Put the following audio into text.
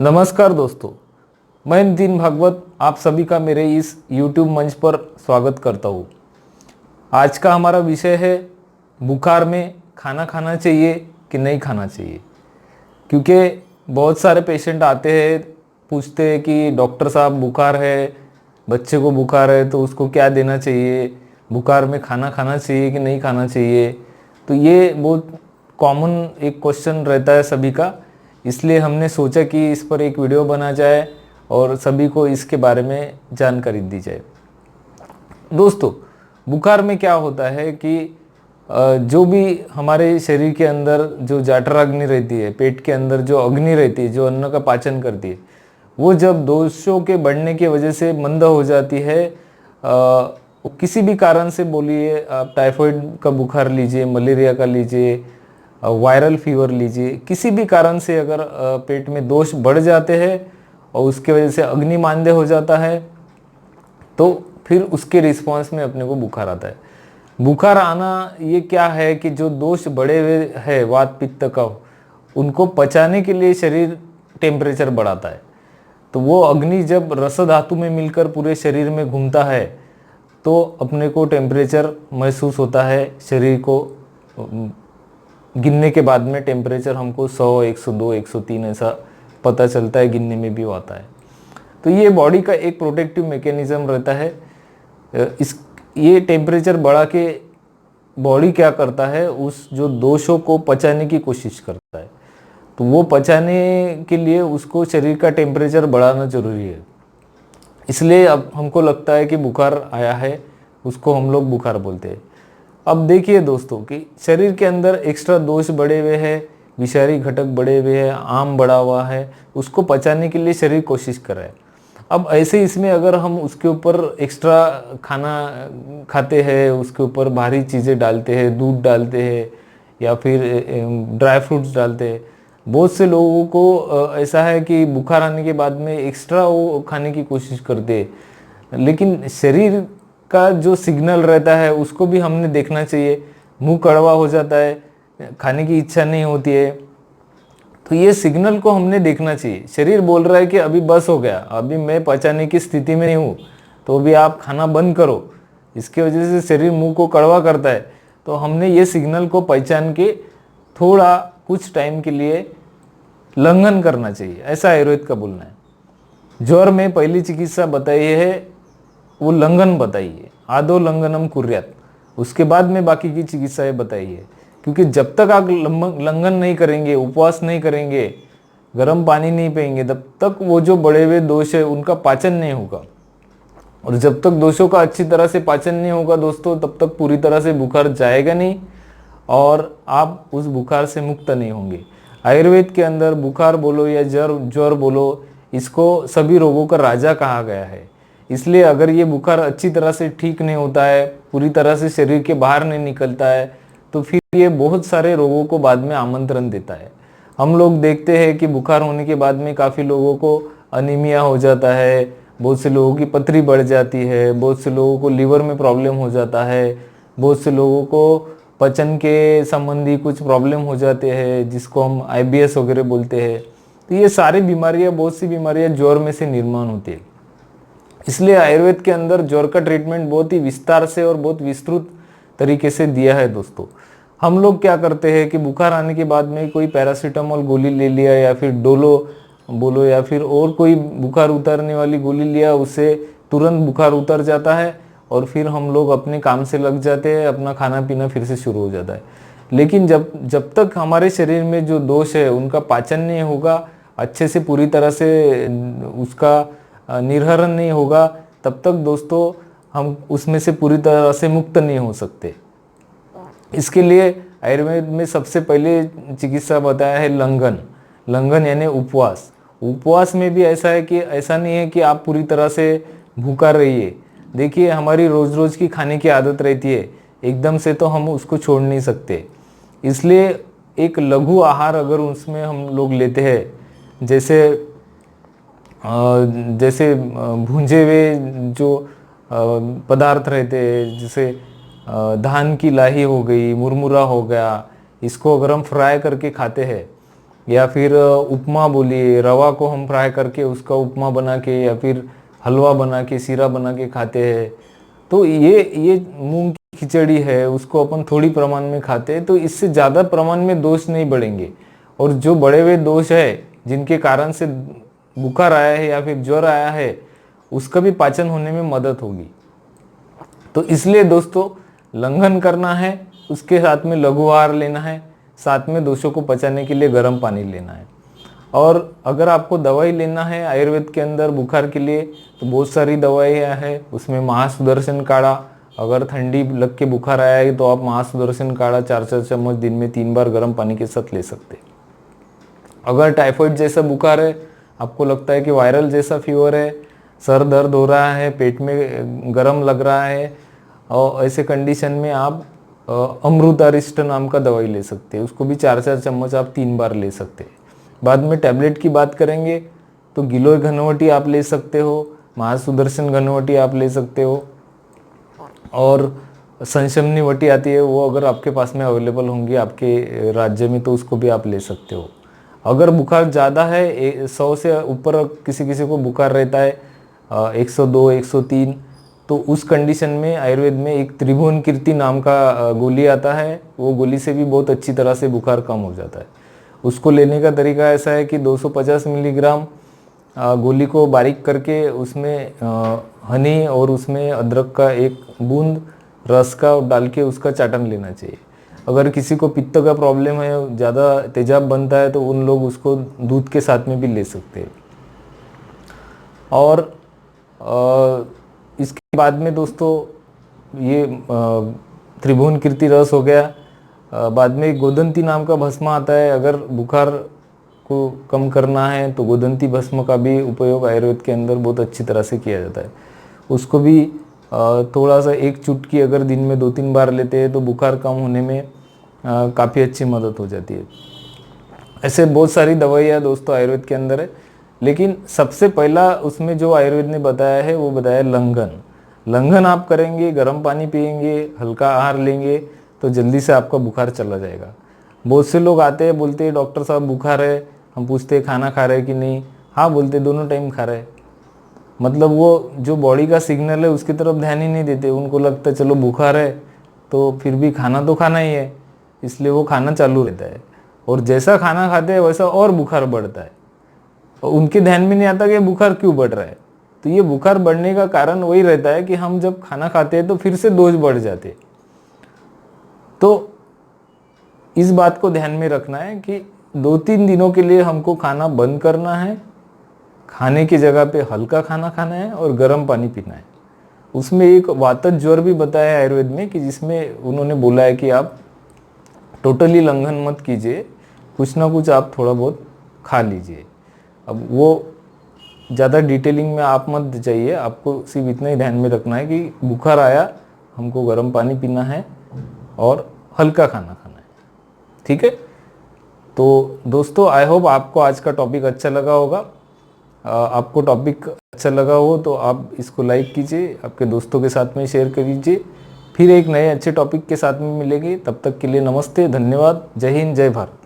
नमस्कार दोस्तों, मैं नितिन भागवत आप सभी का मेरे इस YouTube मंच पर स्वागत करता हूँ। आज का हमारा विषय है बुखार में खाना खाना चाहिए कि नहीं खाना चाहिए। क्योंकि बहुत सारे पेशेंट आते हैं, पूछते हैं कि डॉक्टर साहब बुखार है, बच्चे को बुखार है तो उसको क्या देना चाहिए, बुखार में खाना खाना चाहिए कि नहीं खाना चाहिए। तो ये बहुत कॉमन एक क्वेश्चन रहता है सभी का, इसलिए हमने सोचा कि इस पर एक वीडियो बना जाए और सभी को इसके बारे में जानकारी दी जाए। दोस्तों, बुखार में क्या होता है कि जो भी हमारे शरीर के अंदर जो जठराग्नि रहती है, पेट के अंदर जो अग्नि रहती है जो अन्न का पाचन करती है, वो जब दोषों के बढ़ने की वजह से मंद हो जाती है, किसी भी कारण से, बोलिए आप टाइफाइड का बुखार लीजिए, मलेरिया का लीजिए, वायरल फीवर लीजिए, किसी भी कारण से अगर पेट में दोष बढ़ जाते हैं और उसके वजह से अग्नि मांद्य हो जाता है, तो फिर उसके रिस्पॉन्स में अपने को बुखार आता है। बुखार आना ये क्या है कि जो दोष बढ़े हुए है वात पित्त का, उनको पचाने के लिए शरीर टेम्परेचर बढ़ाता है। तो वो अग्नि जब रस धातु में मिलकर पूरे शरीर में घूमता है तो अपने को टेम्परेचर महसूस होता है। शरीर को गिनने के बाद में टेम्परेचर हमको 100, 102, 103 ऐसा पता चलता है, गिनने में भी आता है। तो ये बॉडी का एक प्रोटेक्टिव मैकेनिज्म रहता है। ये टेम्परेचर बढ़ा के बॉडी क्या करता है, उस जो दोषों को पचाने की कोशिश करता है। तो वो पचाने के लिए उसको शरीर का टेम्परेचर बढ़ाना जरूरी है। इसलिए अब हमको लगता है कि बुखार आया है, उसको हम लोग बुखार बोलते हैं। अब देखिए दोस्तों कि शरीर के अंदर एक्स्ट्रा दोष बढ़े हुए हैं, विषारी घटक बढ़े हुए हैं, आम बढ़ा हुआ है, उसको पचाने के लिए शरीर कोशिश कर रहा है। अब ऐसे इसमें अगर हम उसके ऊपर एक्स्ट्रा खाना खाते हैं, उसके ऊपर भारी चीज़ें डालते हैं, दूध डालते हैं या फिर ड्राई फ्रूट्स डालते हैं, बहुत से लोगों को ऐसा है कि बुखार आने के बाद में एक्स्ट्रा वो खाने की कोशिश करते हैं। लेकिन शरीर का जो सिग्नल रहता है उसको भी हमने देखना चाहिए। मुंह कड़वा हो जाता है, खाने की इच्छा नहीं होती है, तो ये सिग्नल को हमने देखना चाहिए। शरीर बोल रहा है कि अभी बस हो गया, अभी मैं पचाने की स्थिति में नहीं हूँ, तो अभी आप खाना बंद करो। इसके वजह से शरीर मुंह को कड़वा करता है। तो हमने ये सिग्नल को पहचान के थोड़ा कुछ टाइम के लिए लंघन करना चाहिए, ऐसा आयुर्वेद का बोलना है। ज्वर में पहली चिकित्सा बताई है वो लंघन बताई है, आदो लंघनम कुर्यात। उसके बाद में बाकी की चिकित्साएं बताई है। क्योंकि जब तक आप लंघन नहीं करेंगे, उपवास नहीं करेंगे, गर्म पानी नहीं पिएंगे, तब तक वो जो बढ़े हुए दोष है उनका पाचन नहीं होगा। और जब तक दोषों का अच्छी तरह से पाचन नहीं होगा दोस्तों, तब तक पूरी तरह से बुखार जाएगा नहीं और आप उस बुखार से मुक्त नहीं होंगे। आयुर्वेद के अंदर बुखार बोलो या ज्वर बोलो, इसको सभी रोगों का राजा कहा गया है। इसलिए अगर ये बुखार अच्छी तरह से ठीक नहीं होता है, पूरी तरह से शरीर के बाहर नहीं निकलता है, तो फिर ये बहुत सारे रोगों को बाद में आमंत्रण देता है। हम लोग देखते हैं कि बुखार होने के बाद में काफ़ी लोगों को अनीमिया हो जाता है, बहुत से लोगों की पथरी बढ़ जाती है, बहुत से लोगों को लीवर में प्रॉब्लम हो जाता है, बहुत से लोगों को पचन के संबंधी कुछ प्रॉब्लम हो जाते हैं, जिसको हम IBS वगैरह बोलते हैं। तो ये सारी बीमारियाँ, बहुत सी बीमारियाँ ज्वर में से निर्माण होती है। इसलिए आयुर्वेद के अंदर ज्वर का ट्रीटमेंट बहुत ही विस्तार से और बहुत विस्तृत तरीके से दिया है दोस्तों। हम लोग क्या करते हैं कि बुखार आने के बाद में कोई पैरासीटामोल गोली ले लिया या फिर डोलो बोलो या फिर और कोई बुखार उतारने वाली गोली लिया, उससे तुरंत बुखार उतर जाता है और फिर हम लोग अपने काम से लग जाते हैं, अपना खाना पीना फिर से शुरू हो जाता है। लेकिन जब तक हमारे शरीर में जो दोष है उनका पाचन नहीं होगा, अच्छे से पूरी तरह से उसका निर्हरण नहीं होगा, तब तक दोस्तों हम उसमें से पूरी तरह से मुक्त नहीं हो सकते। इसके लिए आयुर्वेद में सबसे पहले चिकित्सा बताया है लंघन। लंघन यानी उपवास। उपवास में भी ऐसा है कि ऐसा नहीं है कि आप पूरी तरह से भूखा रहिए। देखिए, हमारी रोज रोज की खाने की आदत रहती है, एकदम से तो हम उसको छोड़ नहीं सकते। इसलिए एक लघु आहार अगर उसमें हम लोग लेते हैं, जैसे भूंजे हुए जो पदार्थ रहते हैं, जैसे धान की लाही हो गई, मुरमुरा हो गया, इसको अगर हम फ्राई करके खाते हैं या फिर उपमा बोलिए, रवा को हम फ्राई करके उसका उपमा बना के या फिर हलवा बना के, सीरा बना के खाते हैं। तो ये मूंग की खिचड़ी है, उसको अपन थोड़ी प्रमाण में खाते हैं, तो इससे ज़्यादा प्रमाण में दोष नहीं बढ़ेंगे। और जो बढ़े हुए दोष है जिनके कारण से बुखार आया है या फिर ज्वर आया है, उसका भी पाचन होने में मदद होगी। तो इसलिए दोस्तों, लंघन करना है, उसके साथ में लघु आहार लेना है, साथ में दोषों को पचाने के लिए गर्म पानी लेना है। और अगर आपको दवाई लेना है आयुर्वेद के अंदर बुखार के लिए, तो बहुत सारी दवाइयाँ हैं, उसमें महासुदर्शन काढ़ा, अगर ठंडी लग के बुखार आया है तो आप महासुदर्शन काढ़ा 4-4 चम्मच दिन में 3 बार गर्म पानी के साथ ले सकते हैं। अगर टाइफाइड जैसा बुखार है, आपको लगता है कि वायरल जैसा फीवर है, सर दर्द हो रहा है, पेट में गर्म लग रहा है, और ऐसे कंडीशन में आप अमृतारिष्ट नाम का दवाई ले सकते हैं। उसको भी 4-4 चम्मच आप 3 बार ले सकते हैं। बाद में टैबलेट की बात करेंगे तो गिलोय घनवटी आप ले सकते हो, महासुदर्शन घनवटी आप ले सकते हो, और संशमनी वटी आती है, वो अगर आपके पास में अवेलेबल होंगी आपके राज्य में तो उसको भी आप ले सकते हो। अगर बुखार ज़्यादा है, 100 से ऊपर किसी किसी को बुखार रहता है, 102, 103, तो उस कंडीशन में आयुर्वेद में एक त्रिभुवन कीर्ति नाम का गोली आता है, वो गोली से भी बहुत अच्छी तरह से बुखार कम हो जाता है। उसको लेने का तरीका ऐसा है कि 250 मिलीग्राम गोली को बारीक करके उसमें हनी और उसमें अदरक का एक बूंद रस का डाल के उसका चाटन लेना चाहिए। अगर किसी को पित्त का प्रॉब्लम है, ज़्यादा तेजाब बनता है, तो उन लोग उसको दूध के साथ में भी ले सकते हैं। और इसके बाद में दोस्तों, ये त्रिभुवन कीर्ति रस हो गया। बाद में गोदंती नाम का भस्म आता है, अगर बुखार को कम करना है तो गोदंती भस्म का भी उपयोग आयुर्वेद के अंदर बहुत अच्छी तरह से किया जाता है। उसको भी थोड़ा सा एक चुटकी अगर दिन में 2-3 बार लेते हैं तो बुखार कम होने में काफ़ी अच्छी मदद हो जाती है। ऐसे बहुत सारी दवाइयाँ दोस्तों आयुर्वेद के अंदर है, लेकिन सबसे पहला उसमें जो आयुर्वेद ने बताया है वो बताया लंघन। लंघन आप करेंगे, गर्म पानी पिएंगे, हल्का आहार लेंगे, तो जल्दी से आपका बुखार चला जाएगा। बहुत से लोग आते हैं, बोलते हैं डॉक्टर साहब बुखार है, हम पूछते हैं खाना खा रहे हैं कि नहीं, हाँ बोलते दोनों टाइम खा रहे हैं। मतलब वो जो बॉडी का सिग्नल है उसकी तरफ ध्यान ही नहीं देते, उनको लगता है चलो बुखार है तो फिर भी खाना तो खाना ही है, इसलिए वो खाना चालू रहता है, और जैसा खाना खाते हैं वैसा और बुखार बढ़ता है, और उनके ध्यान में नहीं आता कि बुखार क्यों बढ़ रहा है। तो ये बुखार बढ़ने का कारण वही रहता है कि हम जब खाना खाते हैं तो फिर से डोज बढ़ जाते हैं। तो इस बात को ध्यान में रखना है कि 2-3 दिनों के लिए हमको खाना बंद करना है, खाने की जगह पे हल्का खाना खाना है और गर्म पानी पीना है। उसमें एक वातज ज्वर भी बताया है आयुर्वेद में, कि जिसमें उन्होंने बोला है कि आप टोटली लंघन मत कीजिए, कुछ ना कुछ आप थोड़ा बहुत खा लीजिए। अब वो ज़्यादा डिटेलिंग में आप मत जाइए, आपको सिर्फ इतना ही ध्यान में रखना है कि बुखार आया, हमको गर्म पानी पीना है और हल्का खाना खाना है। ठीक है, तो दोस्तों आई होप आपको आज का टॉपिक अच्छा लगा होगा। आपको टॉपिक अच्छा लगा हो तो आप इसको लाइक कीजिए, आपके दोस्तों के साथ में शेयर कर दीजिए। फिर एक नए अच्छे टॉपिक के साथ में मिलेंगे, तब तक के लिए नमस्ते, धन्यवाद, जय हिंद, जय भारत।